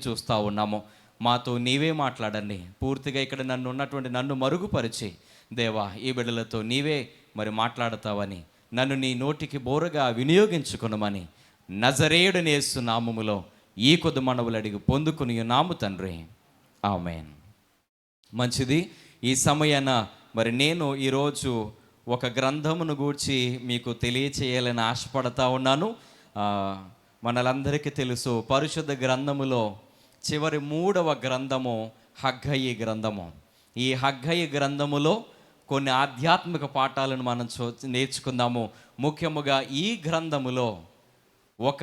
చూస్తూ ఉన్నాము. మాతో నీవే మాట్లాడండి. పూర్తిగా ఇక్కడ నన్ను మరుగుపరిచి దేవా, ఈ బిడ్డలతో నీవే మరి మాట్లాడతావని, నన్ను నీ నోటికి బోరగా వినియోగించుకునమని నజరేయుడని యేసు నామములో ఈ కొద్ది మనవులు అడిగి పొందుకుని నాము తండ్రి, ఆమేన్. మంచిది. ఈ సమయాన మరి నేను ఈరోజు ఒక గ్రంథమును గూర్చి మీకు తెలియచేయాలని ఆశపడతా ఉన్నాను. మనలందరికీ తెలుసు, పరిశుద్ధ గ్రంథములో చివరి 3వ గ్రంథము హగ్గయి గ్రంథము. ఈ హగ్గయి గ్రంథములో కొన్ని ఆధ్యాత్మిక పాఠాలను మనం నేర్చుకుందాము. ముఖ్యముగా ఈ గ్రంథములో ఒక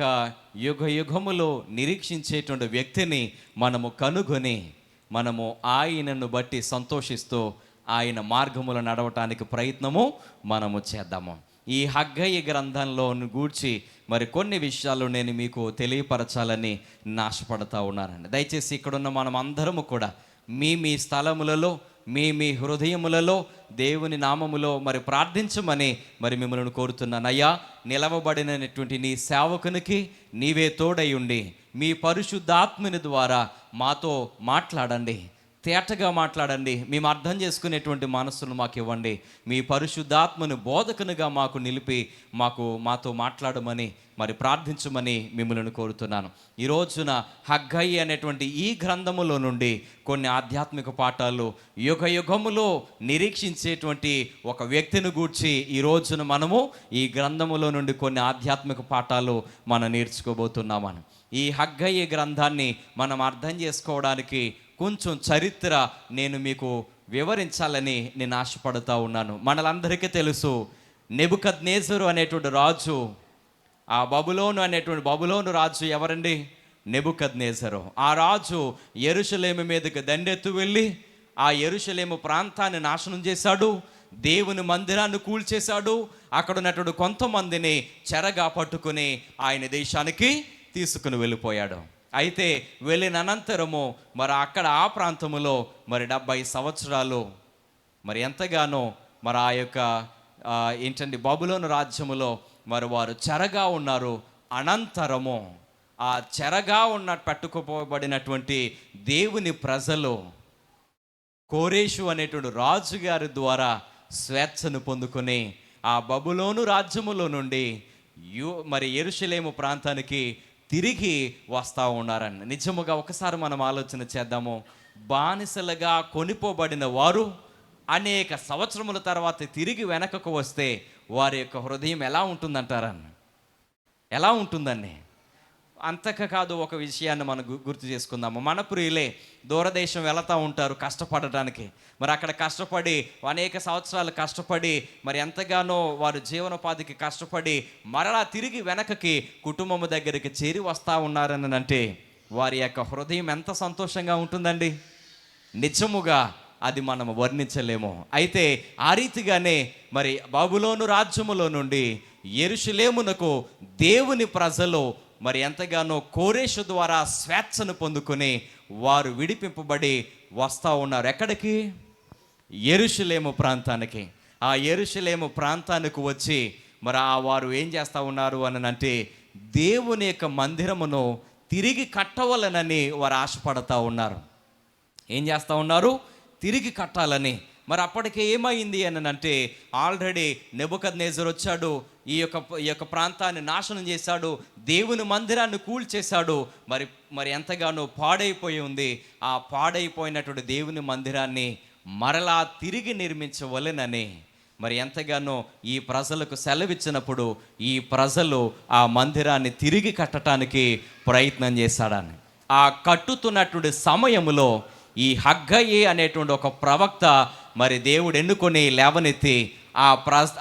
యుగములో నిరీక్షించేటువంటి వ్యక్తిని మనము కనుగొని మనము ఆయనను బట్టి సంతోషిస్తూ ఆయన మార్గములో నడవటానికి ప్రయత్నము మనము చేద్దాము. ఈ హగ్గయి గ్రంథంలో గూర్చి మరి కొన్ని విషయాలు నేను మీకు తెలియపరచాలని ఆశపడతా ఉన్నానండి. దయచేసి ఇక్కడున్న మనం అందరము కూడా మీ స్థలములలో మీ హృదయములలో దేవుని నామములో మరి ప్రార్థించమని మరి మిమ్మల్ని కోరుతున్నాను. అయ్యా, నిలవబడినటువంటి నీ సేవకునికి నీవే తోడై ఉండి మీ పరిశుద్ధాత్మని ద్వారా మాతో మాట్లాడండి, తేటగా మాట్లాడండి. మేము అర్థం చేసుకునేటువంటి మనస్సును మాకు ఇవ్వండి. మీ పరిశుద్ధాత్మను బోధకునిగా మాకు నిలిపి మాతో మాట్లాడమని మరి ప్రార్థించమని మిమ్మల్ని కోరుతున్నాను. ఈ రోజున హగ్గయి అనేటువంటి ఈ గ్రంథములో నుండి కొన్ని ఆధ్యాత్మిక పాఠాలు, యుగములో నిరీక్షించేటువంటి ఒక వ్యక్తిని గూర్చి ఈ రోజున మనము ఈ గ్రంథములో నుండి కొన్ని ఆధ్యాత్మిక పాఠాలు మనం నేర్చుకోబోతున్నామని. ఈ హగ్గయి గ్రంథాన్ని మనం అర్థం చేసుకోవడానికి కొంచెం చరిత్ర నేను మీకు వివరించాలని నేను ఆశపడుతూ ఉన్నాను. మనలందరికీ తెలుసు, నెబుకద్నెజరు అనేటువంటి రాజు, ఆ బబులోను రాజు ఎవరండి? నెబుకద్నెజరు. ఆ రాజు యెరూషలేము మీదకి దండెత్తు వెళ్ళి ఆ యెరూషలేము ప్రాంతాన్ని నాశనం చేశాడు, దేవుని మందిరాన్ని కూల్చేశాడు. అక్కడ ఉన్నటువంటి కొంతమందిని చెరగా పట్టుకుని ఆయన దేశానికి తీసుకుని వెళ్ళిపోయాడు. అయితే వెళ్ళిన అనంతరము మరి అక్కడ ఆ ప్రాంతములో మరి 70 సంవత్సరాలు మరి ఎంతగానో మరి ఆ యొక్క బబులోను రాజ్యములో మరి వారు చెరగా ఉన్నారు. అనంతరము ఆ చెరగా పట్టుకుపోబడినటువంటి దేవుని ప్రజలు కోరేషు అనేటువంటి రాజుగారి ద్వారా స్వేచ్ఛను పొందుకొని ఆ బబులోను రాజ్యములో నుండి మరి యెరూషలేము ప్రాంతానికి తిరిగి వస్తూ ఉన్నారని. నిజముగా ఒకసారి మనం ఆలోచన చేద్దాము. బానిసలుగా కొనిపోబడిన వారు అనేక సంవత్సరముల తర్వాత తిరిగి వెనకకు వస్తే వారి యొక్క హృదయం ఎలా ఉంటుందంటారని, ఎలా ఉంటుందండి? అంతక కాదు, ఒక విషయాన్ని మనం గుర్తు చేసుకుందాము. మన ప్రియులే దూరదేశం వెళతా ఉంటారు కష్టపడటానికి. మరి అక్కడ కష్టపడి అనేక సంవత్సరాలు కష్టపడి మరి ఎంతగానో వారు జీవనోపాధికి కష్టపడి మరలా తిరిగి వెనకకి కుటుంబము దగ్గరికి చేరి వస్తూ ఉన్నారని అంటే వారి యొక్క హృదయం ఎంత సంతోషంగా ఉంటుందండి. నిజముగా అది మనం వర్ణించలేము. అయితే ఆ రీతిగానే మరి బబులోను రాజ్యములో నుండి యెరూషలేమునకు దేవుని ప్రజలు మరి ఎంతగానో కోరేషు ద్వారా స్వేచ్ఛను పొందుకొని వారు విడిపింపబడి వస్తూ ఉన్నారు. ఎక్కడికి? యెరూషలేము ప్రాంతానికి. ఆ యెరూషలేము ప్రాంతానికి వచ్చి మరి వారు ఏం చేస్తూ ఉన్నారు అని అంటే దేవుని యొక్క మందిరమును తిరిగి కట్టవలనని వారు ఆశపడతా ఉన్నారు. ఏం చేస్తూ ఉన్నారు? తిరిగి కట్టాలని. మరి అప్పటికే ఏమైంది అని అంటే ఆల్రెడీ నెబుకద్నెజరు వచ్చాడు, ఈ యొక్క ప్రాంతాన్ని నాశనం చేశాడు, దేవుని మందిరాన్ని కూల్చేశాడు. మరి ఎంతగానో పాడైపోయి ఉంది. ఆ పాడైపోయినటువంటి దేవుని మందిరాన్ని మరలా తిరిగి నిర్మించవలెనని మరి ఎంతగానో ఈ ప్రజలకు సెలవిచ్చినప్పుడు ఈ ప్రజలు ఆ మందిరాన్ని తిరిగి కట్టడానికి ప్రయత్నం చేశాడని. ఆ కట్టుతున్నటువంటి సమయంలో ఈ హగ్గయి అనేటువంటి ఒక ప్రవక్త మరి దేవుడు ఎన్నుకొని లేవనెత్తి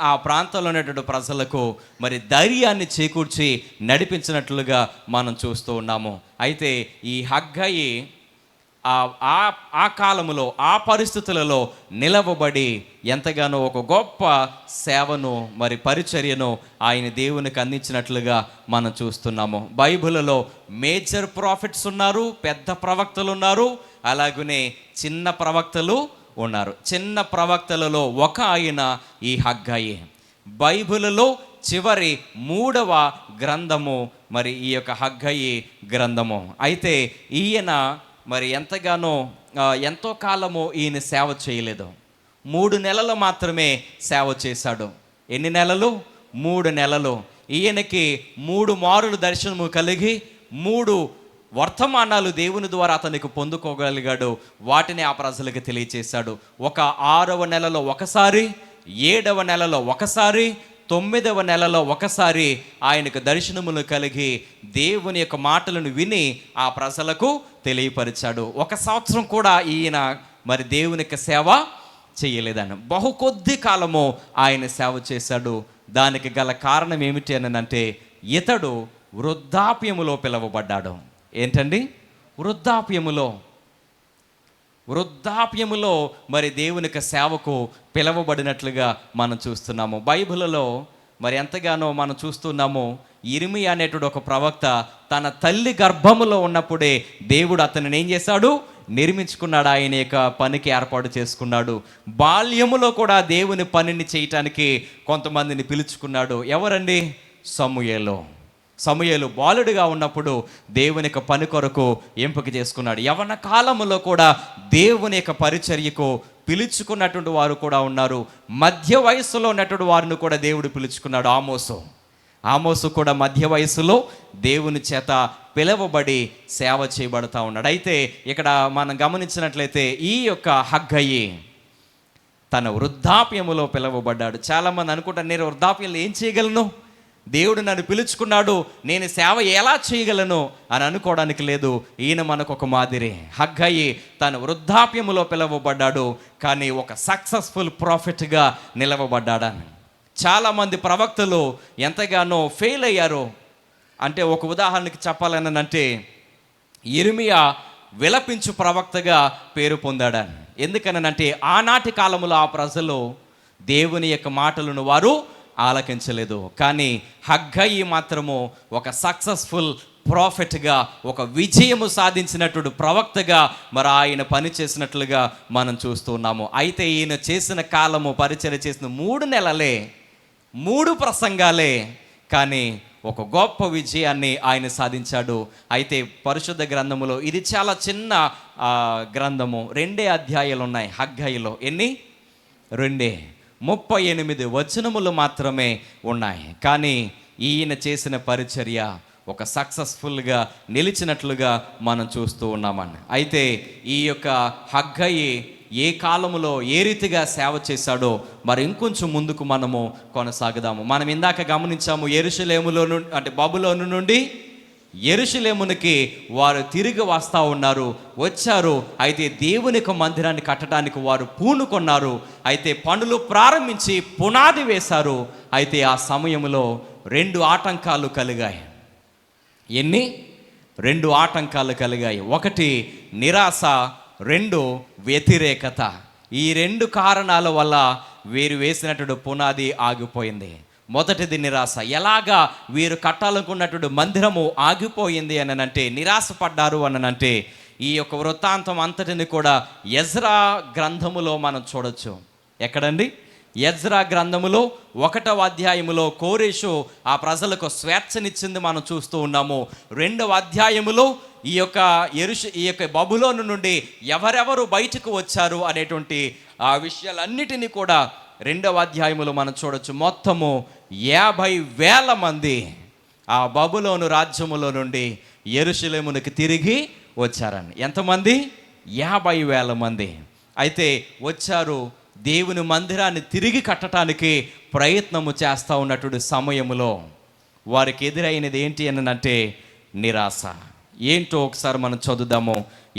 ఆ ప్రాంతంలో ఉన్నటువంటి ప్రజలకు మరి ధైర్యాన్ని చేకూర్చి నడిపించినట్లుగా మనం చూస్తూ ఉన్నాము. అయితే ఈ హగ్గయి ఆ కాలములో ఆ పరిస్థితులలో నిలవబడి ఎంతగానో ఒక గొప్ప సేవను మరి పరిచర్యను ఆయన దేవునికి అందించినట్లుగా మనం చూస్తున్నాము. బైబిల్లో మేజర్ ప్రాఫిట్స్ ఉన్నారు, పెద్ద ప్రవక్తలు ఉన్నారు, అలాగనే చిన్న ప్రవక్తలు ఉన్నారు. చిన్న ప్రవక్తలలో ఒక ఆయన ఈ హగ్గయి. బైబిల్లో చివరి 3వ గ్రంథము మరి ఈ యొక్క హగ్గయి గ్రంథము. అయితే ఈయన మరి ఎంతో కాలము ఈయన సేవ చేయలేదు. 3 నెలలు మాత్రమే సేవ చేశాడు. ఎన్ని నెలలు? 3 నెలలు. ఈయనకి 3 మారులు దర్శనము కలిగి 3 వర్తమానాలు దేవుని ద్వారా అతనికి పొందుకోగలిగాడు. వాటిని ఆ ప్రజలకు తెలియచేశాడు. ఒక 6వ నెలలో ఒకసారి, 7వ నెలలో ఒకసారి, 9వ నెలలో ఒకసారి ఆయనకు దర్శనములు కలిగి దేవుని యొక్క మాటలను విని ఆ ప్రజలకు తెలియపరిచాడు. 1 సంవత్సరం కూడా ఈయన మరి దేవునికి సేవ చేయలేదని, బహు కొద్ది కాలము ఆయన సేవ చేశాడు. దానికి గల కారణం ఏమిటి అని అంటే, ఇతడు వృద్ధాప్యములో పిలువబడ్డాడు. ఏంటండి? వృద్ధాప్యములో మరి దేవునికి సేవకు పిలువబడినట్లుగా మనం చూస్తున్నాము. బైబిల్లో మరి ఎంతగానో మనం చూస్తున్నాము. ఇర్మియా అనేటువంటి ఒక ప్రవక్త తన తల్లి గర్భములో ఉన్నప్పుడే దేవుడు అతనిని ఏం చేశాడు? నిర్మించుకున్నాడు. ఆయన యొక్క పనికి ఏర్పాటు చేసుకున్నాడు. బాల్యములో కూడా దేవుని పనిని చేయటానికి కొంతమందిని పిలుచుకున్నాడు. ఎవరండి? సమూయేలు బాలుడిగా ఉన్నప్పుడు దేవుని యొక్క పని కొరకు ఎంపిక చేసుకున్నాడు. యవ్వన కాలములో కూడా దేవుని యొక్క పరిచర్యకు పిలుచుకున్నటువంటి వారు కూడా ఉన్నారు. మధ్య వయస్సులో ఉన్నటువంటి వారిని కూడా దేవుడు పిలుచుకున్నాడు. ఆమోసు కూడా మధ్య వయస్సులో దేవుని చేత పిలువబడి సేవ చేయబడతా ఉన్నాడు. అయితే ఇక్కడ మనం గమనించినట్లయితే ఈ యొక్క హగ్గయి తన వృద్ధాప్యములో పిలువబడ్డాడు. చాలామంది అనుకుంటారు, నేను వృద్ధాప్యంలో ఏం చేయగలను, దేవుడు నన్ను పిలుచుకున్నాడు, నేను సేవ ఎలా చేయగలను అని అనుకోవడానికి లేదు. ఈయన మనకు ఒక మాదిరి. హగ్గయి తన వృద్ధాప్యములో పిలువబడ్డాడు, కానీ ఒక సక్సెస్ఫుల్ ప్రాఫిట్గా నిలవబడ్డాడని. చాలామంది ప్రవక్తలు ఎంతగానో ఫెయిల్ అయ్యారు. అంటే ఒక ఉదాహరణకి చెప్పాలని అంటే, ఇర్మియా విలపించు ప్రవక్తగా పేరు పొందాడని. ఎందుకనంటే ఆనాటి కాలంలో ఆ ప్రజలు దేవుని యొక్క మాటలను వారు ఆలకించలేదు. కానీ హగ్గయి మాత్రము ఒక సక్సెస్ఫుల్ ప్రాఫిట్గా, ఒక విజయము సాధించినటువంటి ప్రవక్తగా మరి ఆయన పని చేసినట్లుగా మనం చూస్తున్నాము. అయితే ఈయన చేసిన కాలము, పరిచర్య చేసిన 3 నెలలే, 3 ప్రసంగాలే, కానీ ఒక గొప్ప విజయాన్ని ఆయన సాధించాడు. అయితే పరిశుద్ధ గ్రంథములో ఇది చాలా చిన్న గ్రంథము. 2 అధ్యాయాలు ఉన్నాయి హగ్గయిలో. ఎన్ని? 2. 38 వచనములు మాత్రమే ఉన్నాయి. కానీ ఈయన చేసిన పరిచర్య ఒక సక్సెస్ఫుల్గా నిలిచినట్లుగా మనం చూస్తూ ఉన్నామని. అయితే ఈ యొక్క హగ్గయి ఏ కాలములో ఏ రీతిగా సేవ చేశాడో మరి ఇంకొంచెం ముందుకు మనము కొనసాగుదాము. మనం ఇందాక గమనించాము, యెరూషలేములో అంటే బబులోను నుండి యెరూషలేమునికి వారు తిరిగి వచ్చారు. అయితే దేవుని యొక్క మందిరాన్ని కట్టడానికి వారు పూనుకొన్నారు. అయితే పనులు ప్రారంభించి పునాది వేశారు. అయితే ఆ సమయంలో 2 ఆటంకాలు కలిగాయి. ఎన్ని? 2 ఆటంకాలు కలిగాయి. 1 నిరాశ, 2 వ్యతిరేకత. ఈ 2 కారణాల వల్ల వీరు వేసినటువంటి పునాది ఆగిపోయింది. మొదటిది నిరాశ. ఎలాగా వీరు కట్టాలనుకున్నటువంటి మందిరము ఆగిపోయింది అనంటే, నిరాశపడ్డారు అనంటే, ఈ యొక్క వృత్తాంతం అంతటిని కూడా ఎజ్రా గ్రంథములో మనం చూడొచ్చు. ఎక్కడండి? ఎజ్రా గ్రంథములో 1వ అధ్యాయములో కోరేషు ఆ ప్రజలకు స్వేచ్ఛనిచ్చింది మనం చూస్తూ ఉన్నాము. 2వ అధ్యాయములో ఈ యొక్క బబులోను నుండి ఎవరెవరు బయటకు వచ్చారు అనేటువంటి ఆ విషయాలన్నిటినీ కూడా 2వ అధ్యాయములో మనం చూడొచ్చు. మొత్తము 50,000 మంది ఆ బబులోను రాజ్యములో నుండి యెరూషలేమునికి తిరిగి వచ్చారని. ఎంతమంది? 50,000 మంది. అయితే వచ్చారు, దేవుని మందిరాన్ని తిరిగి కట్టడానికి ప్రయత్నము చేస్తూ ఉన్నటువంటి సమయంలో వారికి ఎదురైనది ఏంటి అనంటే నిరాశ. ఏంటో ఒకసారి మనం చదువుదాము.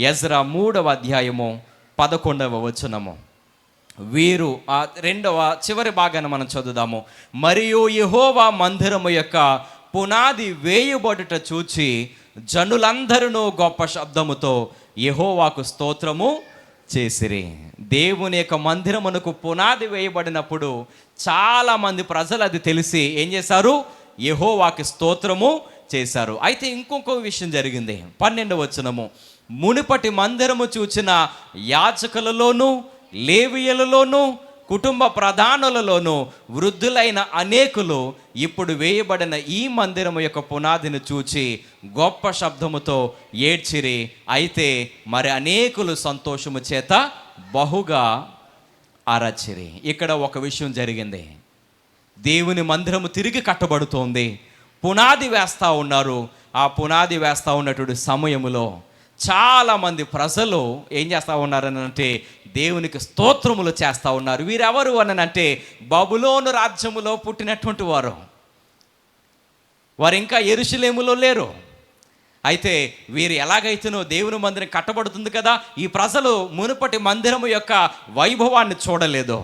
ఎజ్రా 3వ అధ్యాయము 11వ వచనము. వీరు ఆ 2వ చివరి భాగాన్ని మనం చదువుదాము. మరియు యెహోవా మందిరము యొక్క పునాది వేయబడుట చూచి జనులందరూ గొప్ప శబ్దముతో యెహోవాకు స్తోత్రము చేసిరి. దేవుని యొక్క మందిరమునకు పునాది వేయబడినప్పుడు చాలామంది ప్రజలు అది తెలిసి ఏం చేశారు? యెహోవాకి స్తోత్రము చేశారు. అయితే ఇంకొక విషయం జరిగింది. 12వ వచనము. మునుపటి మందిరము చూచిన యాజకులలోను లేవీయులలోను కుటుంబ ప్రధానులలోనూ వృద్ధులైన అనేకులు ఇప్పుడు వేయబడిన ఈ మందిరము యొక్క పునాదిని చూచి గొప్ప శబ్దముతో ఏడ్చిరి. అయితే మరి అనేకులు సంతోషము చేత బహుగా అరచిరి. ఇక్కడ ఒక విషయం జరిగింది. దేవుని మందిరము తిరిగి కట్టబడుతోంది, పునాది వేస్తూ ఉన్నారు. ఆ పునాది వేస్తూ ఉన్నటువంటి సమయములో చాలామంది ప్రజలు ఏం చేస్తూ ఉన్నారని అంటే దేవునికి స్తోత్రములు చేస్తూ ఉన్నారు. వీరెవరు అని అంటే బబులోను రాజ్యములో పుట్టినటువంటి వారు ఇంకా యెరూషలేములో లేరు. అయితే వీరు ఎలాగైతేనో దేవుని మందిరం కట్టబడుతుంది కదా, ఈ ప్రజలు మునుపటి మందిరము యొక్క వైభవాన్ని చూడలేదు.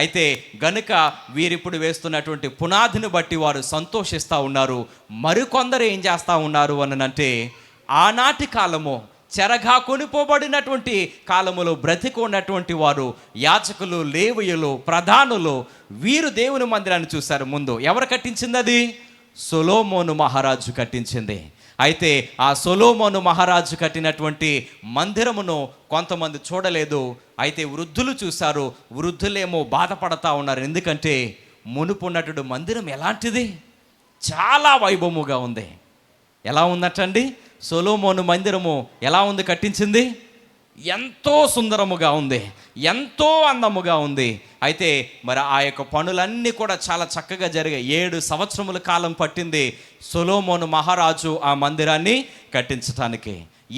అయితే గనుక వీరిప్పుడు వేస్తున్నటువంటి పునాదిని బట్టి వారు సంతోషిస్తూ ఉన్నారు. మరికొందరు ఏం చేస్తూ ఉన్నారు అని అంటే ఆనాటి కాలము చెరగా కొనిపోబడినటువంటి కాలములో బ్రతికి ఉన్నటువంటి వారు యాజకులు, లేవీయులు, ప్రధానులు వీరు దేవుని మందిరాన్ని చూశారు. ముందు ఎవరు కట్టించింది? అది సొలొమోను మహారాజు కట్టించింది. అయితే ఆ సొలొమోను మహారాజు కట్టినటువంటి మందిరమును కొంతమంది చూడలేదు. అయితే వృద్ధులు చూశారు. వృద్ధులేమో బాధపడతా ఉన్నారు. ఎందుకంటే మునుపు ఉన్నటువంటి మందిరం ఎలాంటిది? చాలా వైభవముగా ఉంది. ఎలా ఉందటండి? సొలొమోను మందిరము ఎలా ఉంది కట్టించింది? ఎంతో సుందరముగా ఉంది, ఎంతో అందముగా ఉంది. అయితే మరి ఆ యొక్క పనులన్నీ కూడా చాలా చక్కగా జరిగాయి. 7 సంవత్సరముల కాలం పట్టింది సొలొమోను మహారాజు ఆ మందిరాన్ని కట్టించటానికి.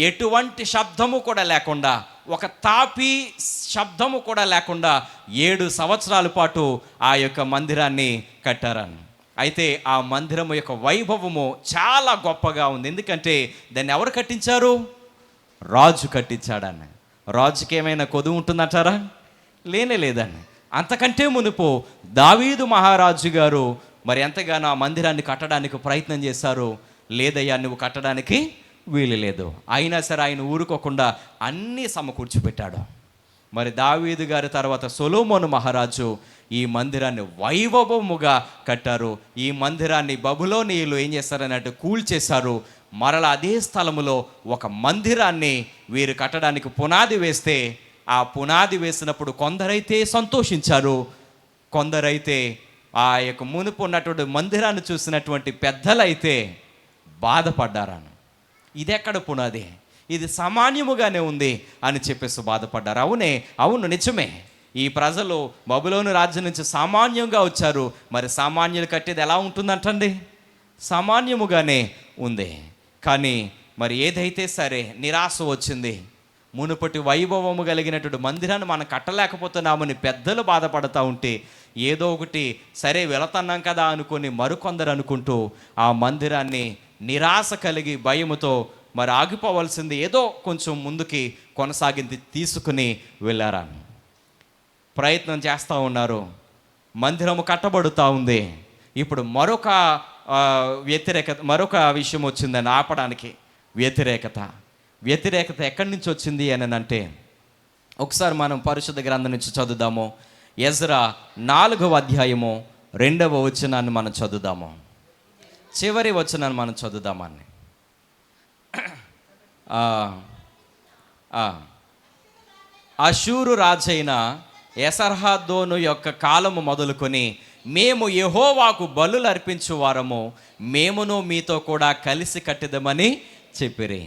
ఎటువంటి శబ్దము కూడా లేకుండా, ఒక తాపి శబ్దము కూడా లేకుండా 7 సంవత్సరాల పాటు ఆ యొక్క మందిరాన్ని కట్టారని. అయితే ఆ మందిరము యొక్క వైభవము చాలా గొప్పగా ఉంది. ఎందుకంటే దాన్ని ఎవరు కట్టించారు? రాజు కట్టించాడని. రాజుకి ఏమైనా కొదువు ఉంటుందంటారా? లేనే లేదండి. అంతకంటే మునుపు దావీదు మహారాజు గారు మరి ఎంతగానో ఆ మందిరాన్ని కట్టడానికి ప్రయత్నం చేశారు. లేదయ్యా, నువ్వు కట్టడానికి వీలు లేదు. అయినా సరే ఆయన ఊరుకోకుండా అన్నీ సమకూర్చిపెట్టాడు. మరి దావీదు గారి తర్వాత సొలొమోను మహారాజు ఈ మందిరాన్ని వైభవముగా కట్టారు. ఈ మందిరాన్ని బబులోనీయులు ఏం చేస్తారన్నట్టు కూల్చేశారు. మరలా అదే స్థలములో ఒక మందిరాన్ని వీరు కట్టడానికి పునాది వేస్తే, ఆ పునాది వేసినప్పుడు కొందరైతే సంతోషించారు, కొందరైతే ఆ యొక్క మునుపు ఉన్నటువంటి మందిరాన్ని చూసినటువంటి పెద్దలైతే బాధపడ్డారని. ఇది ఎక్కడ పునాది? ఇది సామాన్యముగానే ఉంది అని చెప్పేసి బాధపడ్డారు. అవును నిజమే. ఈ ప్రజలు బబులోను రాజ్యం నుంచి సామాన్యంగా వచ్చారు. మరి సామాన్యులు కట్టేది ఎలా ఉంటుందంటండి? సామాన్యముగానే ఉంది. కానీ మరి ఏదైతే సరే నిరాశ వచ్చింది. మునుపటి వైభవము కలిగినటువంటి మందిరాన్ని మనం కట్టలేకపోతున్నామని పెద్దలు బాధపడతా ఉంటే, ఏదో ఒకటి సరే వెళుతున్నాం కదా అనుకొని మరికొందరు అనుకుంటూ ఆ మందిరాన్ని నిరాశ కలిగి భయముతో మరి ఆగిపోవలసింది ఏదో కొంచెం ముందుకి కొనసాగింది తీసుకుని వెళ్ళారా. ప్రయత్నం చేస్తూ ఉన్నారు. మందిరము కట్టబడుతూ ఉంది. ఇప్పుడు మరొక విషయం వచ్చిందని ఆపడానికి. వ్యతిరేకత ఎక్కడి నుంచి వచ్చింది అని అంటే, ఒకసారి మనం పరిశుద్ధ గ్రంథం నుంచి చదువుదాము. ఎజ్రా 4వ అధ్యాయము 2వ వచనాన్ని మనం చదువుదాము. చివరి వచనాన్ని మనం చదువుదామని. అషూరు రాజైన ఎసర్హద్దోను యొక్క కాలము మొదలుకొని మేము యెహోవాకు బలులు అర్పించు వారము, మేమును మీతో కూడా కలిసి కట్టెదమని చెప్పిరి.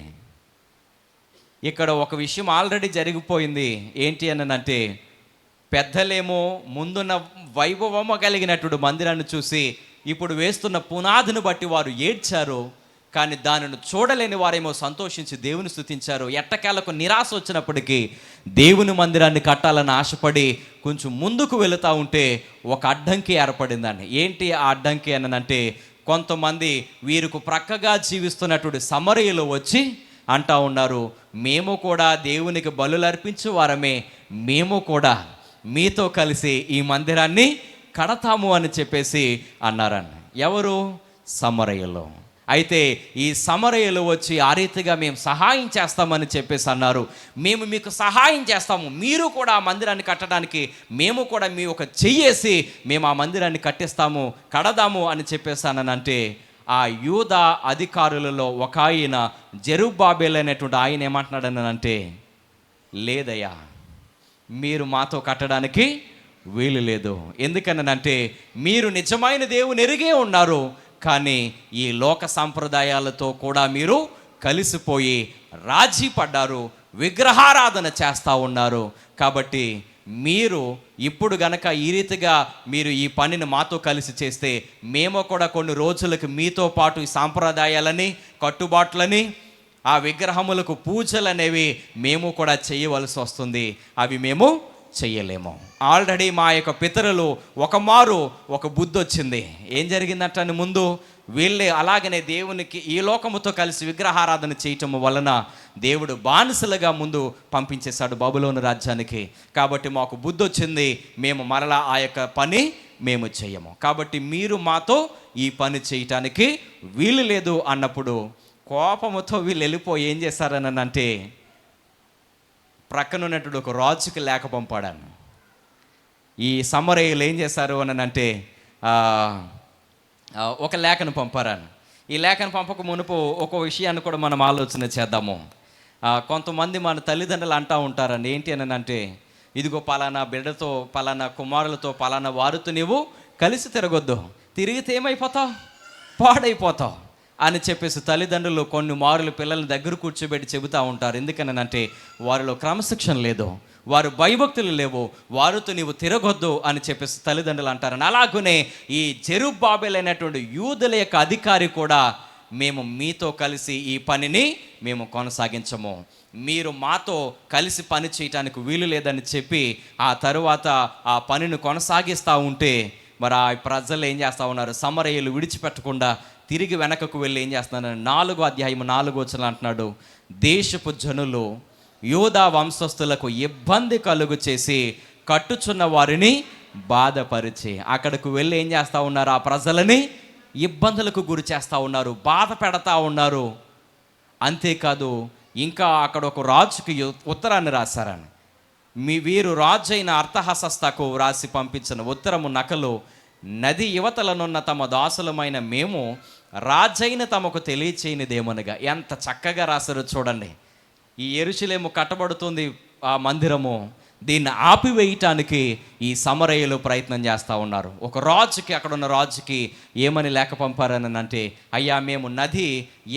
ఇక్కడ ఒక విషయం ఆల్రెడీ జరిగిపోయింది. ఏంటి అని అంటే, పెద్దలేమో ముందున్న వైభవము కలిగినటువంటి మందిరాన్ని చూసి ఇప్పుడు వేస్తున్న పునాదిని బట్టి వారు ఏడ్చారు. కానీ దానిని చూడలేని వారేమో సంతోషించి దేవుని స్తుతించారు. ఎట్టకేలకు నిరాశ వచ్చినప్పటికీ దేవుని మందిరాన్ని కట్టాలని ఆశపడి కొంచెం ముందుకు వెళుతూ ఉంటే ఒక అడ్డంకి ఏర్పడిందండి. ఏంటి ఆ అడ్డంకి అని అంటే, కొంతమంది వీరికి ప్రక్కగా జీవిస్తున్నటువంటి సమరయులు వచ్చి అంటా ఉన్నారు, మేము కూడా దేవునికి బలులు అర్పించు వారమే, మేము కూడా మీతో కలిసి ఈ మందిరాన్ని కడతాము అని చెప్పేసి అన్నారని. ఎవరు? సమరయులు. అయితే ఈ సమరయులు వచ్చి ఆ రీతిగా మేము సహాయం చేస్తామని చెప్పేసి అన్నారు. మేము మీకు సహాయం చేస్తాము, మీరు కూడా ఆ మందిరాన్ని కట్టడానికి మేము కూడా మీ ఒక చెయ్యేసి మేము ఆ మందిరాన్ని కట్టిస్తాము, కడదాము అని చెప్పేసానంటే, ఆ యూదా అధికారులలో ఒక ఆయన జెరుబ్బాబెల్ అనేటువంటి ఆయన ఏమంటున్నాడని అంటే, లేదయ్యా, మీరు మాతో కట్టడానికి వీలు లేదు. ఎందుకనంటే మీరు నిజమైన దేవుని ఎరిగే ఉన్నారు, కానీ ఈ లోక సాంప్రదాయాలతో కూడా మీరు కలిసిపోయి రాజీ పడ్డారు, విగ్రహారాధన చేస్తూ ఉన్నారు. కాబట్టి మీరు ఇప్పుడు గనక ఈ రీతిగా మీరు ఈ పనిని మాతో కలిసి చేస్తే, మేము కూడా కొన్ని రోజులకు మీతో పాటు ఈ సాంప్రదాయాలని, కట్టుబాట్లని, ఆ విగ్రహములకు పూజలు అనేవి మేము కూడా చేయవలసి వస్తుంది. అవి మేము చెయ్యలేము. ఆల్రెడీ మా యొక్క పితరులు ఒక బుద్ధి వచ్చింది. ఏం జరిగిందంటే, ముందు వీళ్ళే అలాగనే దేవునికి ఈ లోకముతో కలిసి విగ్రహారాధన చేయటం వలన దేవుడు బానిసలుగా ముందు పంపించేశాడు బబులోను రాజ్యానికి. కాబట్టి మాకు బుద్ధి వచ్చింది, మేము మరలా ఆ యొక్క పని మేము చెయ్యము. కాబట్టి మీరు మాతో ఈ పని చేయటానికి వీలు లేదు అన్నప్పుడు కోపముతో వీళ్ళు వెళ్ళిపోయి ఏం చేశారని అంటే, ప్రక్కనున్నటువంటి ఒక రాజుకి లేఖ పంపాడాను. ఈ సమరయులు ఏం చేశారు అని అంటే, ఒక లేఖను పంపారాను. ఈ లేఖను పంపక మునుపు ఒక విషయాన్ని కూడా మనం ఆలోచన చేద్దాము. కొంతమంది మన తల్లిదండ్రులు అంటూ ఉంటారండి, ఏంటి అని అంటే, ఇదిగో పలానా బిడ్డతో, పలానా కుమారులతో, పలానా వారితో నీవు కలిసి తిరగొద్దు, తిరిగితే ఏమైపోతావు, పాడైపోతావు అని చెప్పేసి తల్లిదండ్రులు కొన్ని మారులు పిల్లల్ని దగ్గర కూర్చోబెట్టి చెబుతూ ఉంటారు. ఎందుకనంటే వారిలో క్రమశిక్షణ లేదు, వారు భయభక్తులు లేవు, వారితో నీవు తిరగొద్దు అని చెప్పేసి తల్లిదండ్రులు అంటారని. అలాగనే ఈ జెరుబ్బాబెల్ అనేటువంటి యూదుల యొక్క అధికారి కూడా, మేము మీతో కలిసి ఈ పనిని మేము కొనసాగించము, మీరు మాతో కలిసి పని చేయటానికి వీలు లేదని చెప్పి ఆ తరువాత ఆ పనిని కొనసాగిస్తూ ఉంటే, మరి ఆ ప్రజలు ఏం చేస్తూ ఉన్నారు, సమరయులు విడిచిపెట్టకుండా తిరిగి వెనకకు వెళ్ళి ఏం చేస్తున్నారని 4వ అధ్యాయం 4వ వచనం అంటున్నాడు, దేశపు జనులు యూదా వంశస్థులకు ఇబ్బంది కలుగు చేసి కట్టుచున్న వారిని బాధపరిచి, అక్కడకు వెళ్ళి ఏం చేస్తూ ఉన్నారు, ఆ ప్రజలని ఇబ్బందులకు గురి చేస్తూ ఉన్నారు, బాధ పెడతా ఉన్నారు. అంతేకాదు, ఇంకా అక్కడ ఒక రాజుకి ఉత్తరాన్ని రాశారని, వీరు రాజు అయిన అర్థహసస్తకు రాసి పంపించిన ఉత్తరము నకలు నది యువతలనున్న తమ దాసులమైన మేము రాజైన తమకు తెలియచేయనిదేమనగా. ఎంత చక్కగా రాశారో చూడండి. ఈ యెరూషలేము కట్టబడుతుంది, ఆ మందిరము, దీన్ని ఆపివేయటానికి ఈ సమరయులు ప్రయత్నం చేస్తూ ఉన్నారు. ఒక రాజుకి, అక్కడ ఉన్న రాజుకి ఏమని లేఖ పంపారని అంటే, అయ్యా మేము నది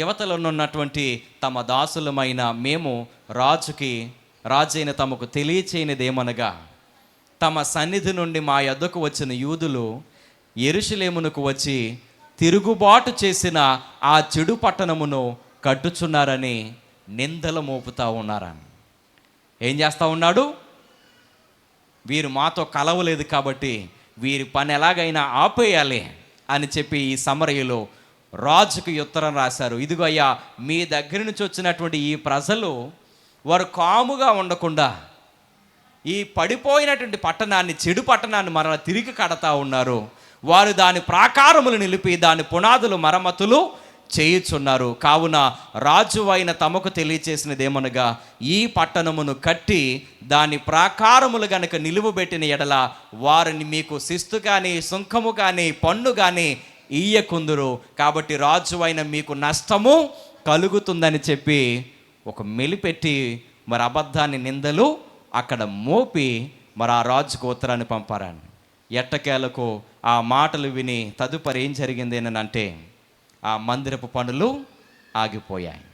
యువతలనున్నటువంటి తమ దాసులమైన మేము రాజైన తమకు తెలియచేయనిదేమనగా, తమ సన్నిధి నుండి మా యొద్దకు వచ్చిన యూదులు యెరూషలేమునకు వచ్చి తిరుగుబాటు చేసిన ఆ చెడు పట్టణమును కట్టుచున్నారని నిందలు మోపుతా ఉన్నారని. ఏం చేస్తూ ఉన్నాడు, వీరు మాతో కలవలేదు కాబట్టి వీరి పని ఎలాగైనా ఆపేయాలి అని చెప్పి ఈ సమరయులు రాజుకు ఉత్తరం రాశారు. ఇదిగో అయ్యా, మీ దగ్గర నుంచి వచ్చినటువంటి ఈ ప్రజలు వారు కాముగా ఉండకుండా ఈ పడిపోయినటువంటి పట్టణాన్ని, చెడు పట్టణాన్ని మరలా తిరిగి కడతా ఉన్నారు. వారు దాని ప్రాకారములు నిలిపి దాని పునాదులు మరమ్మతులు చేయుచున్నారు. కావున రాజు అయిన తమకు తెలియచేసినదేమనగా, ఈ పట్టణమును కట్టి దాని ప్రాకారములు గనక నిలువబెట్టిన ఎడల వారిని మీకు శిస్తు కానీ, సుంకము కానీ, పన్ను కానీ ఇయ్యకుందురు. కాబట్టి రాజు అయిన మీకు నష్టము కలుగుతుందని చెప్పి ఒక మెలిపెట్టి మరి అబద్ధాన్ని, నిందలు అక్కడ మోపి మరి ఆ రాజుకు ఉత్తరాన్ని పంపారని. ఎట్టకేలకు ఆ మాటలు విని తదుపరి ఏం జరిగింది అంటే, ఆ మందిరపు పనులు ఆగిపోయాయి.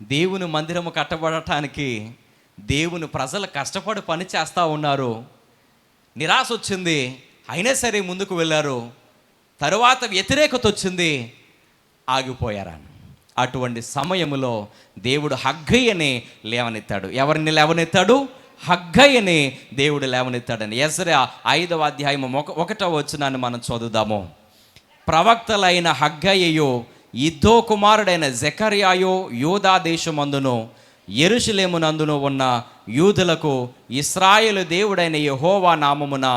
దేవుని మందిరము కట్టబడటానికి దేవుని ప్రజలు కష్టపడి పని చేస్తూ ఉన్నారు. నిరాశ వచ్చింది, అయినా సరే ముందుకు వెళ్ళారు. తరువాత వ్యతిరేకత వచ్చింది, ఆగిపోయారని. అటువంటి సమయంలో దేవుడు హగ్గయ్యని లేవనెత్తాడు. ఎవరిని లేవనెత్తాడు? హగ్గయ్యని దేవుడు లేవనెత్తాడని. యెజర్యా 5వ అధ్యాయం 1వ వచనాన్ని మనం చదువుదాము. ప్రవక్తలైన హగ్గయ్యయు ఇద్దో కుమారుడైన జెకర్యాయు యూదా దేశమందును యెరూషలేమునందును ఉన్న యూదులకు ఇశ్రాయేలు దేవుడైన యెహోవా నామమున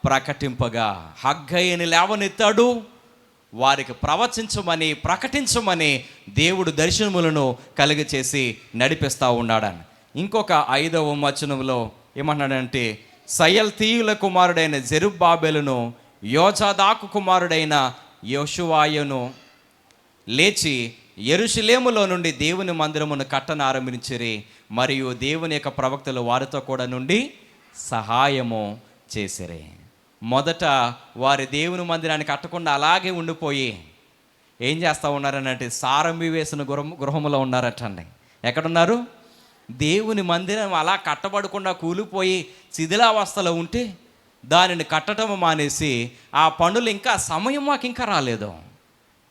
ప్రకటింపగా. హగ్గయ్యని లేవనెత్తాడు, వారికి ప్రవచించమని, ప్రకటించమని దేవుడు దర్శనములను కలుగచేసి నడిపిస్తూ ఉన్నాడని. ఇంకొక 5వ వచనంలో ఏమన్నాడంటే, సయల్తీయుల కుమారుడైన జెరుబ్బాబెలును యోజాదాకు కుమారుడైన యోషువాయును లేచి యెరూషలేములో నుండి దేవుని మందిరమును కట్టన ఆరంభించిరి. మరియు దేవుని యొక్క ప్రవక్తలు వారితో కూడా నుండి సహాయము చేసిరి. మొదట వారి దేవుని మందిరాన్ని కట్టకుండా అలాగే ఉండిపోయి ఏం చేస్తూ ఉన్నారనంటే సారంబి వేసిన గృహంలో ఉన్నారటండి. ఎక్కడున్నారు? దేవుని మందిరం అలా కట్టబడకుండా కూలిపోయి శిథిలావస్థలో ఉంటే దానిని కట్టడం మానేసి ఆ పనులు ఇంకా సమయం మాకు ఇంకా రాలేదు,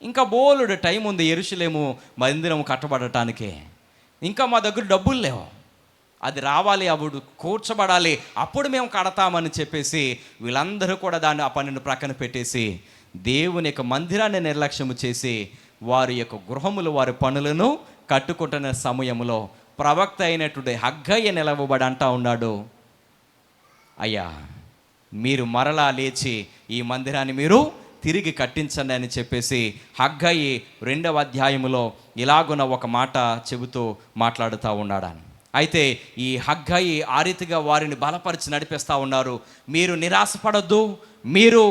ఇంకా బోలుడు టైం ఉంది యెరూషలేము మందిరం కట్టబడటానికి, ఇంకా మా దగ్గర డబ్బులు లేవు, అది రావాలి, అప్పుడు కూర్చబడాలి, అప్పుడు మేము కడతామని చెప్పేసి వీళ్ళందరూ కూడా దాన్ని ఆ పనిని ప్రక్కన పెట్టేసి దేవుని యొక్క మందిరాన్ని నిర్లక్ష్యము చేసి వారి యొక్క గృహములు వారి పనులను కట్టుకుంటున్న సమయంలో ప్రవక్త అయినటువంటి హగ్గయ్య నిలవబడి అంటా ఉన్నాడు, అయ్యా మీరు మరలా లేచి ఈ మందిరాన్ని మీరు తిరిగి కట్టించండి అని చెప్పేసి హగ్గయి 2వ అధ్యాయములో ఇలాగున ఒక మాట చెబుతూ మాట్లాడుతూ ఉన్నాడు. అయితే ఈ హగ్గయి ఆ రీతిగా వారిని బలపరిచి నడిపిస్తూ ఉన్నారు. మీరు నిరాశపడొద్దు, మీరు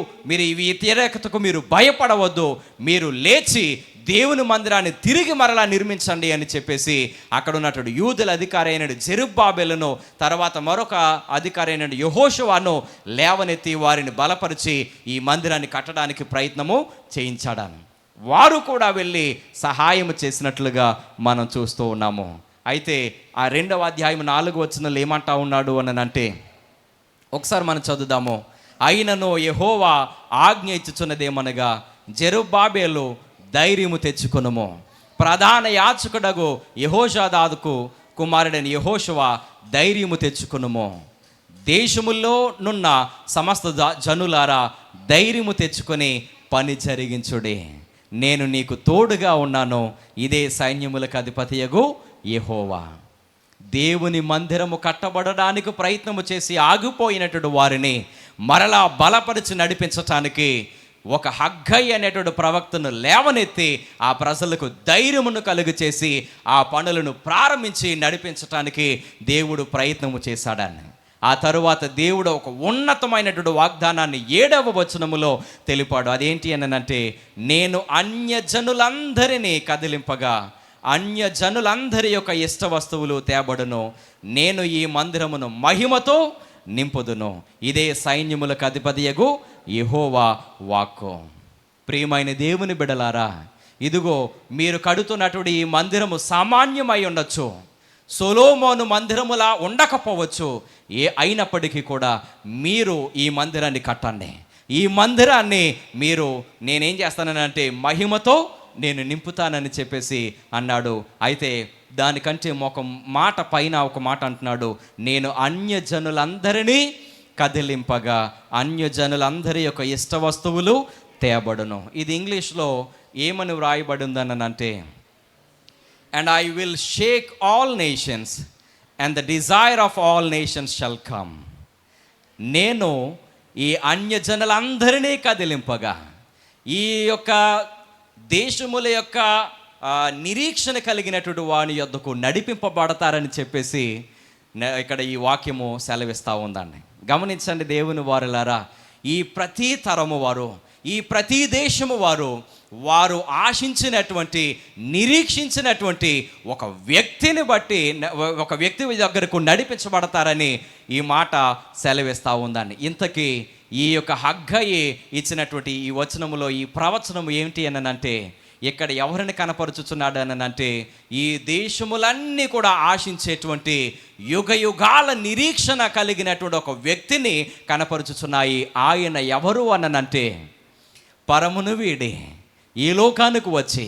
ఈ వ్యతిరేకతకు మీరు భయపడవద్దు, మీరు లేచి దేవుని మందిరాన్ని తిరిగి మరలా నిర్మించండి అని చెప్పేసి అక్కడ ఉన్నటువంటి యూదుల అధికారి అయిన జెరుబ్బాబెలును, తర్వాత మరొక అధికారి అయిన యెహోషువను లేవనెత్తి వారిని బలపరిచి ఈ మందిరాన్ని కట్టడానికి ప్రయత్నము చేయించాడని వారు కూడా వెళ్ళి సహాయం చేసినట్లుగా మనం చూస్తూ ఉన్నాము. అయితే ఆ 2వ అధ్యాయం 4వ వచనంలో ఏమంటా ఉన్నాడు అని అంటే ఒకసారి మనం చదువుదాము. అయినను యెహోవా ఆజ్ఞ ఇచ్చుచున్నదేమనగా జెరుబ్బాబెలు ధైర్యము తెచ్చుకొనుము, ప్రధాన యాజకుడగు యెహోజాదాకు కుమారుడైన యెహోషువ ధైర్యము తెచ్చుకొనుము, దేశములో నున్న సమస్త జనులారా ధైర్యము తెచ్చుకొని పని జరిగించుడి, నేను నీకు తోడుగా ఉన్నాను, ఇదే సైన్యములకు అధిపతియగు యెహోవా. దేవుని మందిరము కట్టబడడానికి ప్రయత్నము చేసి ఆగిపోయినటువంటి వారిని మరలా బలపరిచి నడిపించటానికి ఒక హగ్గయి అనేటువంటి ప్రవక్తను లేవనెత్తి ఆ ప్రజలకు ధైర్యమును కలుగు చేసి ఆ పనులను ప్రారంభించి నడిపించటానికి దేవుడు ప్రయత్నము చేశాడని ఆ తరువాత దేవుడు ఒక ఉన్నతమైనటువంటి వాగ్దానాన్ని 7వ వచనములో తెలిపాడు. అదేంటి అనంటే, నేను అన్యజనులందరినీ కదిలింపగా అన్యజనులందరి యొక్క ఇష్ట వస్తువులు తేబడును, నేను ఈ మందిరమును మహిమతో నింపుదును, ఇదే సైన్యములకు అధిపతియగు యెహోవా వాక్కు. ప్రియమైన దేవుని బిడలారా, ఇదిగో మీరు కడుతున్నటువంటి ఈ మందిరము సామాన్యమై ఉండొచ్చు, సొలొమోను మందిరములా ఉండకపోవచ్చు, అయినప్పటికీ కూడా మీరు ఈ మందిరాన్ని కట్టండి. ఈ మందిరాన్ని మీరు నేనేం చేస్తానంటే మహిమతో నేను నింపుతానని చెప్పేసి అన్నాడు. అయితే దానికంటే ఒక మాట పైన ఒక మాట అంటున్నాడు, నేను అన్యజనులందరినీ కదిలింపగా అన్యజనులందరి యొక్క ఇష్ట వస్తువులు తేబడును. ఇది ఇంగ్లీష్లో ఏమని వ్రాయబడిందని అంటే, and I will shake all nations and the desire of all nations shall come. నేను ఈ అన్యజనులందరినీ కదిలింపగా ఈ యొక్క దేశముల యొక్క నిరీక్షణ కలిగినటువంటి వాని యొద్దకు నడిపింపబడతారని చెప్పేసి ఇక్కడ ఈ వాక్యము సెలవిస్తూ ఉందండి. గమనించండి దేవుని వారులారా, ఈ ప్రతి తరము వారు, ఈ ప్రతి దేశము వారు ఆశించినటువంటి నిరీక్షించినటువంటి ఒక వ్యక్తిని బట్టి ఒక వ్యక్తి దగ్గరకు నడిపించబడతారని ఈ మాట సెలవిస్తూ ఉందండి. ఇంతకీ ఈ యొక్క హగ్గయి ఇచ్చినటువంటి ఈ వచనములో ఈ ప్రవచనము ఏమిటి అనంటే, ఇక్కడ ఎవరిని కనపరుచుచున్నాడు అనంటే, ఈ దేశములన్నీ కూడా ఆశించేటువంటి యుగ యుగాల నిరీక్షణ కలిగినటువంటి ఒక వ్యక్తిని కనపరుచుచున్నాయి. ఆయన ఎవరు అనంటే, పరమును వీడి ఈ లోకానికి వచ్చి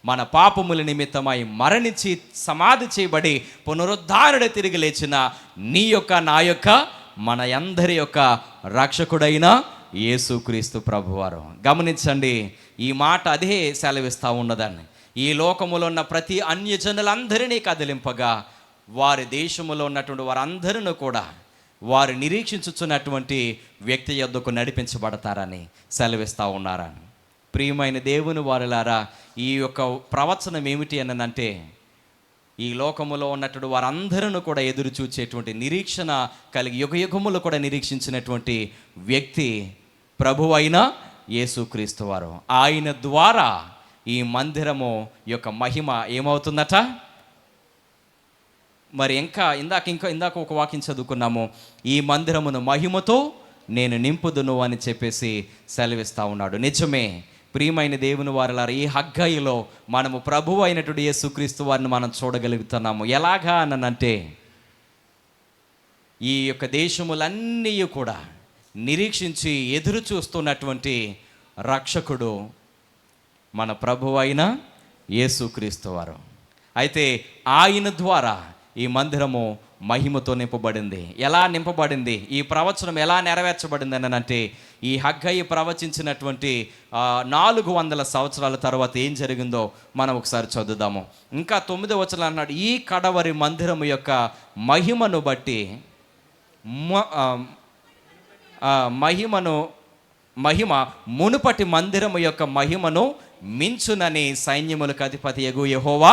మన పాపముల నిమిత్తమై మరణించి సమాధి చేయబడి పునరుద్ధారుడు తిరిగి లేచిన నీ యొక్క నా యొక్క మన అందరి యొక్క రక్షకుడైన యేసుక్రీస్తు ప్రభువారు. గమనించండి, ఈ మాట అదే సెలవిస్తూ ఉన్నదాన్ని. ఈ లోకములో ఉన్న ప్రతి అన్యజనులందరినీ కదిలింపగా వారి దేశములో ఉన్నటువంటి వారందరిని కూడా వారు నిరీక్షించుచున్నటువంటి వ్యక్తి యొద్దకు నడిపించబడతారని సెలవిస్తూ ఉన్నారని. ప్రియమైన దేవుని వారులారా, ఈ యొక్క ప్రవచనం ఏమిటి అనంటే, ఈ లోకములో ఉన్నటువంటి వారందరూ కూడా ఎదురు చూచేటువంటి నిరీక్షణ కలిగి యుగయుగములు కూడా నిరీక్షించినటువంటి వ్యక్తి ప్రభువు అయిన యేసుక్రీస్తు వారు. ఆయన ద్వారా ఈ మందిరము యొక్క మహిమ ఏమవుతుందట? మరి ఇందాక ఒక వాక్యం చదువుకున్నాము, ఈ మందిరమును మహిమతో నేను నింపుదును అని చెప్పేసి సెలవిస్తూ ఉన్నాడు. నిజమే ప్రియమైన దేవుని వారలారా, ఈ హగ్గయిలో మనము ప్రభువు అయినటువంటి యేసుక్రీస్తు వారిని మనం చూడగలుగుతున్నాము. ఎలాగా అనంటే, ఈ యొక్క దేశములన్నీ కూడా నిరీక్షించి ఎదురు చూస్తున్నటువంటి రక్షకుడు మన ప్రభువు అయిన యేసుక్రీస్తు వారు. అయితే ఆయన ద్వారా ఈ మందిరము మహిమతో నింపబడింది. ఎలా నింపబడింది? ఈ ప్రవచనం ఎలా నెరవేర్చబడింది అని అంటే, ఈ హగ్గయి ప్రవచించినటువంటి 400 సంవత్సరాల తర్వాత ఏం జరిగిందో మనం ఒకసారి చదువుదాము. ఇంకా 9వ వచనం అన్నాడు, ఈ కడవరి మందిరము యొక్క మహిమను బట్టి మహిమ మునుపటి మందిరము యొక్క మహిమను మించునని సైన్యములకు అధిపతి యెహోవా యెహోవా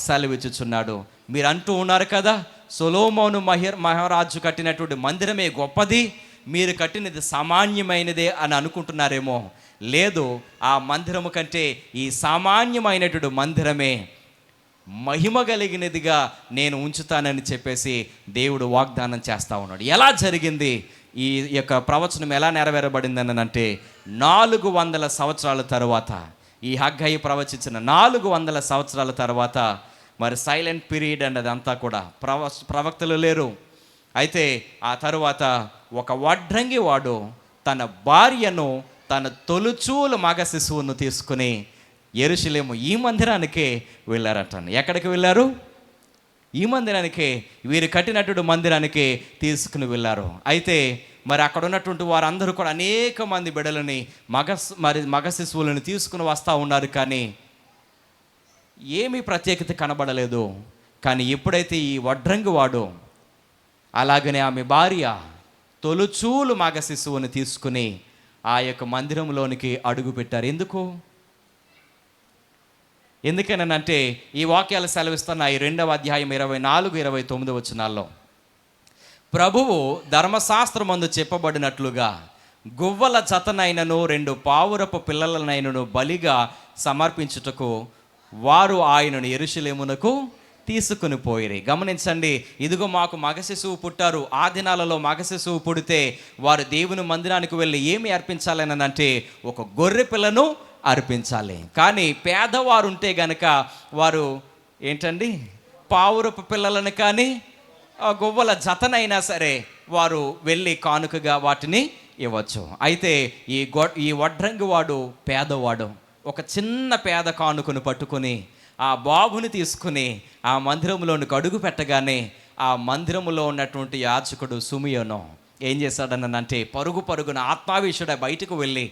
సెలవిచ్చుచున్నాడు. మీరు అంటూ ఉన్నారు కదా, సొలొమోను మహారాజు కట్టినటువంటి మందిరమే గొప్పది, మీరు కట్టినది సామాన్యమైనదే అని అనుకుంటున్నారేమో. లేదు, ఆ మందిరము కంటే ఈ సామాన్యమైనటువంటి మందిరమే మహిమ కలిగినదిగా నేను ఉంచుతానని చెప్పేసి దేవుడు వాగ్దానం చేస్తూ ఉన్నాడు. ఎలా జరిగింది? ఈ యొక్క ప్రవచనం ఎలా నెరవేరబడిందని అంటే, 400 సంవత్సరాల తర్వాత, ఈ హగ్గయి ప్రవచించిన 400 సంవత్సరాల తర్వాత, మరి సైలెంట్ పీరియడ్ అన్నది అంతా కూడా ప్రవక్తలు లేరు. అయితే ఆ తరువాత ఒక వడ్రంగి వాడు తన భార్యను, తన తొలుచూలు మగ శిశువును తీసుకుని యెరూషలేము ఈ మందిరానికే వెళ్ళారట. ఎక్కడికి వెళ్ళారు? ఈ మందిరానికే, వీరు కట్టినటువంటి మందిరానికే తీసుకుని వెళ్ళారు. అయితే మరి అక్కడ ఉన్నటువంటి వారందరూ కూడా అనేక మంది బిడ్డలని మగ శిశువులను తీసుకుని వస్తూ ఉన్నారు, కానీ ఏమీ ప్రత్యేకత కనబడలేదు. కానీ ఎప్పుడైతే ఈ వడ్రంగి వాడు అలాగనే ఆమె భార్య తొలుచూలు మగ శిశువుని తీసుకుని ఆ యొక్క మందిరంలోనికి అడుగు పెట్టారు. ఎందుకనంటే ఈ వాక్యాలు సెలవిస్తున్న ఈ 2వ అధ్యాయం 24-29 వచనాల్లో, ప్రభువు ధర్మశాస్త్రమందు చెప్పబడినట్లుగా గువ్వల జతనైనను 2 పావురపు పిల్లలనైనను బలిగా సమర్పించుటకు వారు ఆయనను యెరూషలేమునకు తీసుకుని పోయిరి. గమనించండి, ఇదిగో మాకు మగ శిశువు పుట్టారు. ఆ దినాలలో మగ శిశువు పుడితే వారు దేవుని మందిరానికి వెళ్ళి ఏమి అర్పించాలని అంటే, ఒక గొర్రె పిల్లను అర్పించాలి. కానీ పేదవారు ఉంటే గనక వారు ఏంటండి, పావురపు పిల్లలను కానీ గువ్వల జతనైనా సరే వారు వెళ్ళి కానుకగా వాటిని ఇవ్వచ్చు. అయితే ఈ వడ్రంగి వాడు పేదవాడు. ఒక చిన్న పేద కానుకను పట్టుకొని ఆ బాబుని తీసుకుని ఆ మందిరంలోనికి అడుగు పెట్టగానే ఆ మందిరంలో ఉన్నటువంటి యాజకుడు సుమియోను ఏం చేశాడనంటే, పరుగున ఆత్మావేశుడ బయటకు వెళ్ళి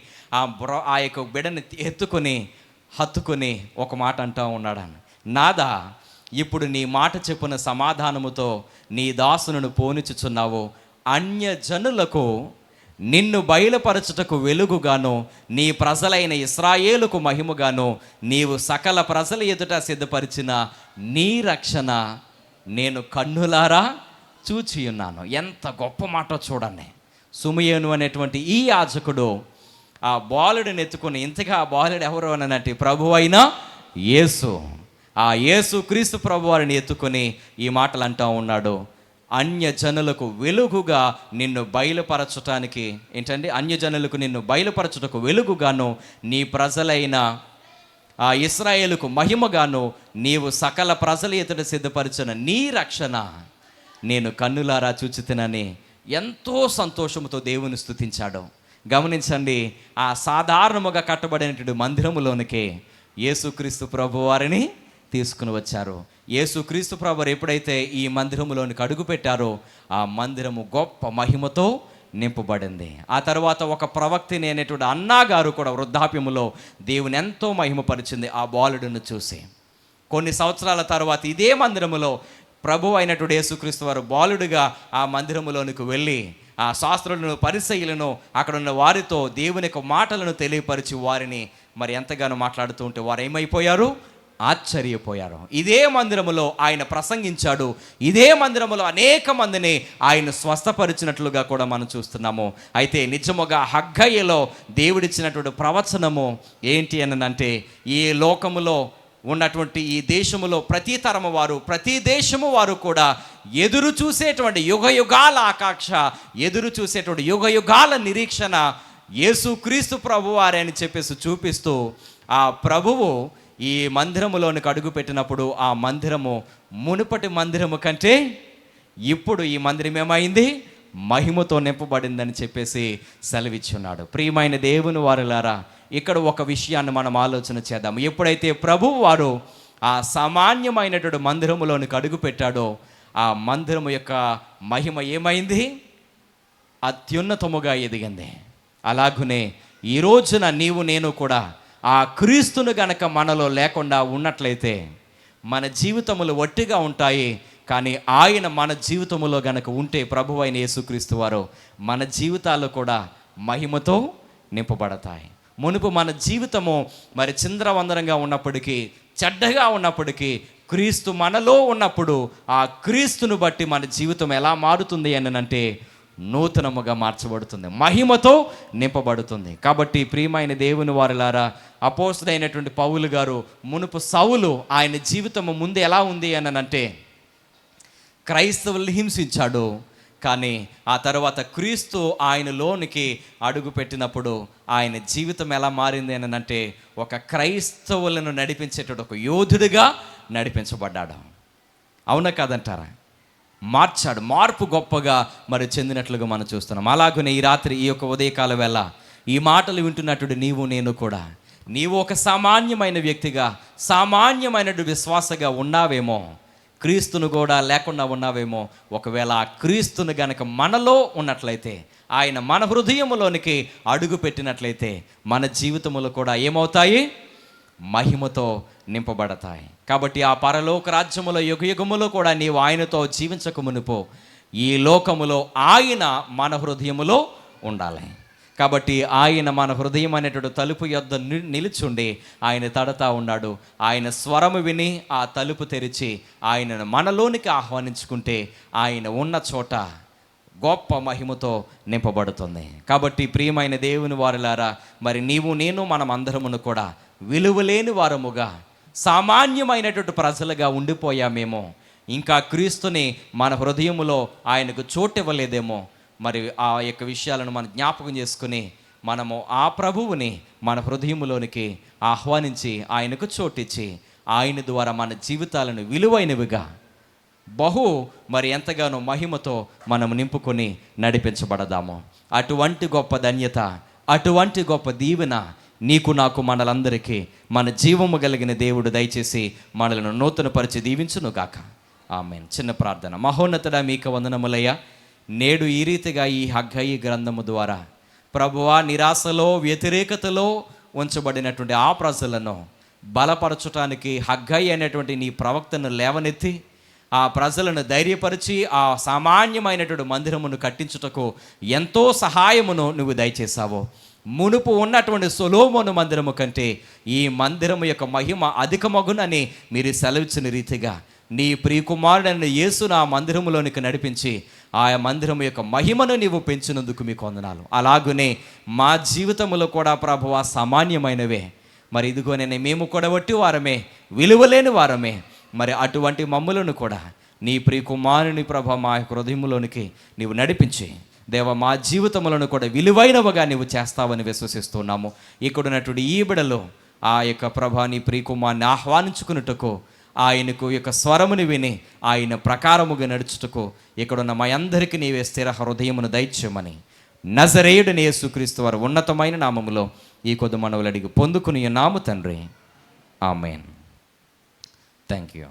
ఆ యొక్క బిడ్డని హత్తుకుని ఒక మాట అంటూ ఉన్నాడు, నాదా, ఇప్పుడు నీ మాట చెప్పున సమాధానముతో నీ దాసును పోనిచుచున్నావు. అన్యజనులకు నిన్ను బయలుపరచుటకు వెలుగుగాను, నీ ప్రజలైన ఇశ్రాయేలుకు మహిమగాను, నీవు సకల ప్రజల ఎదుట సిద్ధపరిచిన నీ రక్షణ నేను కన్నులారా చూచి ఉన్నాను. ఎంత గొప్ప మాట చూడండి. సుమియోను అనేటువంటి ఈ యాజకుడు ఆ బాలుడిని ఎత్తుకుని, ఇంతగా ఆ బాలుడు ఎవరు అనంటే ప్రభు అయిన యేసు, ఆ యేసు క్రీస్తు ప్రభు వారిని ఎత్తుకొని ఈ మాటలు అంటూ ఉన్నాడు, అన్యజనులకు వెలుగుగా నిన్ను బయలుపరచటానికి అన్యజనులకు నిన్ను బయలుపరచుటకు వెలుగుగాను, నీ ప్రజలైన ఆ ఇశ్రాయేలుకు మహిమగాను, నీవు సకల ప్రజల ఎదుట సిద్ధపరిచిన నీ రక్షణ నేను కన్నులారా చూచితినని ఎంతో సంతోషముతో దేవుని స్తుతించాడు. గమనించండి, ఆ సాధారణముగా కట్టబడినటువంటి మందిరములోనికే యేసుక్రీస్తు ప్రభు వారిని తీసుకుని వచ్చారు. యేసుక్రీస్తు ప్రభువారు ఎప్పుడైతే ఈ మందిరములోనికి అడుగు పెట్టారో ఆ మందిరము గొప్ప మహిమతో నింపబడింది. ఆ తర్వాత ఒక ప్రవక్తిని అనేటువంటి అన్నాగారు కూడా వృద్ధాప్యములో దేవుని ఎంతో మహిమపరిచింది ఆ బాలుడిని చూసి. కొన్ని సంవత్సరాల తర్వాత ఇదే మందిరములో ప్రభు అయినటువంటి యేసుక్రీస్తు వారు బాలుడిగా ఆ మందిరములోనికి వెళ్ళి ఆ శాస్త్రులను పరిసయ్యులను అక్కడ ఉన్న వారితో దేవుని యొక్క మాటలను తెలియపరిచి వారిని మరి ఎంతగానో మాట్లాడుతూ ఉంటే వారు ఏమైపోయారు? ఆశ్చర్యపోయారు. ఇదే మందిరములో ఆయన ప్రసంగించాడు. ఇదే మందిరములో అనేక మందిని ఆయన స్వస్థపరిచినట్లుగా కూడా మనం చూస్తున్నాము. అయితే నిజముగా హగ్గయిలో దేవుడిచ్చినటువంటి ప్రవచనము ఏంటి అని అంటే, ఈ లోకములో ఉన్నటువంటి ఈ దేశములో ప్రతి తరము వారు, ప్రతి దేశము వారు కూడా ఎదురు చూసేటువంటి యుగ యుగాల ఆకాంక్ష, ఎదురు చూసేటువంటి యుగ యుగాల నిరీక్షణ యేసుక్రీస్తు ప్రభువారే అని చెప్పేసి చూపిస్తూ ఆ ప్రభువు ఈ మందిరములోనికి అడుగు పెట్టినప్పుడు ఆ మందిరము మునుపటి మందిరము కంటే ఇప్పుడు ఈ మందిరం ఏమైంది? మహిమతో నింపబడిందని చెప్పేసి సెలవిచ్చున్నాడు. ప్రియమైన దేవుని వారులారా, ఇక్కడ ఒక విషయాన్ని మనం ఆలోచన చేద్దాం. ఎప్పుడైతే ప్రభువు వారు ఆ సామాన్యమైనటువంటి మందిరములోనికి అడుగు పెట్టాడో ఆ మందిరము యొక్క మహిమ ఏమైంది? అత్యున్నతముగా ఎదిగింది. అలాగునే ఈ రోజున నీవు నేను కూడా ఆ క్రీస్తును గనక మనలో లేకుండా ఉన్నట్లయితే మన జీవితములు ఒట్టిగా ఉంటాయి. కానీ ఆయన మన జీవితములో గనక ఉంటే, ప్రభువు అయిన యేసుక్రీస్తు వారు, మన జీవితాలు కూడా మహిమతో నింపబడతాయి. మునుపు మన జీవితము మరి చిందరవందరంగా ఉన్నప్పటికీ, చెడ్డగా ఉన్నప్పటికీ, క్రీస్తు మనలో ఉన్నప్పుడు ఆ క్రీస్తును బట్టి మన జీవితం ఎలా మారుతుంది అని అంటే నూతనముగా మార్చబడుతుంది, మహిమతో నింపబడుతుంది. కాబట్టి ప్రియమైన దేవుని వారులారా, అపోస్తలుడైనటువంటి పౌలు గారు మునుపు సౌలు ఆయన జీవితము ముందు ఎలా ఉంది అని అంటే క్రైస్తవుల్ని హింసించాడు. కానీ ఆ తర్వాత క్రీస్తు ఆయనలోనికి అడుగు పెట్టినప్పుడు ఆయన జీవితం ఎలా మారింది అని అంటే ఒక క్రైస్తవులను నడిపించేటటువంటి ఒక యోధుడిగా నడిపించబడ్డాడు. అవునా కాదంటారా? మార్చాడు, మార్పు గొప్పగా మరి చెందినట్లుగా మనం చూస్తున్నాం. అలాగనే ఈ రాత్రి ఈ యొక్క ఉదయకాల వేళ ఈ మాటలు వింటున్నటువంటి నీవు నేను కూడా, నీవు ఒక సామాన్యమైన వ్యక్తిగా, సామాన్యమైన విశ్వాసగా ఉన్నావేమో, క్రీస్తును కూడా లేకుండా ఉన్నావేమో. ఒకవేళ ఆ క్రీస్తును గనక మనలో ఉన్నట్లయితే, ఆయన మన హృదయములోనికి అడుగు పెట్టినట్లయితే మన జీవితములు కూడా ఏమవుతాయి? మహిమతో నింపబడతాయి. కాబట్టి ఆ పరలోక రాజ్యములో యుగయుగములో కూడా నీవు ఆయనతో జీవించక మునుపో ఈ లోకములో ఆయన మన హృదయములో ఉండాలి. కాబట్టి ఆయన మన హృదయం అనేటువంటి తలుపు యొద్ద నిలుచుండి ఆయన తడతా ఉన్నాడు. ఆయన స్వరము విని ఆ తలుపు తెరిచి ఆయనను మనలోనికి ఆహ్వానించుకుంటే ఆయన ఉన్న చోట గొప్ప మహిమతో నింపబడుతుంది. కాబట్టి ప్రియమైన దేవుని వారులారా, మరి నీవు నేను మనం అందరమును కూడా విలువలేని వారముగా, సామాన్యమైనటువంటి ప్రజలుగా ఉండిపోయామేమో. ఇంకా క్రీస్తుని మన హృదయములో ఆయనకు చోటు ఇవ్వలేదేమో. మరి ఆ యొక్క విషయాలను మనం జ్ఞాపకం చేసుకుని మనము ఆ ప్రభువుని మన హృదయములోనికి ఆహ్వానించి ఆయనకు చోటిచ్చి ఆయన ద్వారా మన జీవితాలను విలువైనవిగా మరి ఎంతగానో మహిమతో మనం నింపుకొని నడిపించబడదాము. అటువంటి గొప్ప ధన్యత, అటువంటి గొప్ప దీవెన నీకు నాకు మనలందరికీ మన జీవము కలిగిన దేవుడు దయచేసి మనలను నూతనపరిచి దీవించును గాక. ఆమేన్. చిన్న ప్రార్థన. మహోన్నతుడా, మీకు వందనములయ్యా. నేడు ఈ రీతిగా ఈ హగ్గయి గ్రంథము ద్వారా ప్రభువా, నిరాశలో వ్యతిరేకతలో ఉంచబడినటువంటి ఆ ప్రజలను బలపరచటానికి హగ్గయి అనేటువంటి నీ ప్రవక్తను లేవనెత్తి ఆ ప్రజలను ధైర్యపరిచి ఆ సామాన్యమైనటువంటి మందిరమును కట్టించుటకు ఎంతో సహాయమును నువ్వు దయచేశావు. మునుపు ఉన్నటువంటి సొలొమోను మందిరము కంటే ఈ మందిరము యొక్క మహిమ అధికమగునని మీరు సెలవిచ్చిన రీతిగా నీ ప్రియకుమారుడైన యేసును ఆ మందిరములోనికి నడిపించి ఆ మందిరము యొక్క మహిమను నీవు పెంచినందుకు మీకు వందనాలు. అలాగునే మా జీవితంలో కూడా ప్రభువా సామాన్యమైనవే. మరి ఇదిగోనే మేము కూడా వట్టి వారమే, విలువలేని వారమే. మరి అటువంటి మమ్ములను కూడా నీ ప్రియకుమారుని ప్రభ మా హృదయములోనికి నీవు నడిపించి దేవ మా జీవితములను కూడా విలువైనవిగా నీవు చేస్తావని విశ్వసిస్తున్నాము. ఇక్కడున్నటువంటి ఈ బిడలో ఆ యొక్క ప్రభ నీ ప్రియకుమారుని ఆహ్వానించుకున్నట్టుకు, ఆయనకు యొక్క స్వరముని విని ఆయన ప్రకారముగా నడుచుటకు ఇక్కడున్న మా అందరికీ నీవే స్థిర హృదయమును దయచేయమని నజరేయుడైన యేసుక్రీస్తు వారి ఉన్నతమైన నామములో ఈ కొద్ది మనవులు అడిగి పొందుకుని నాము తండ్రి. ఆమేన్. Thank you.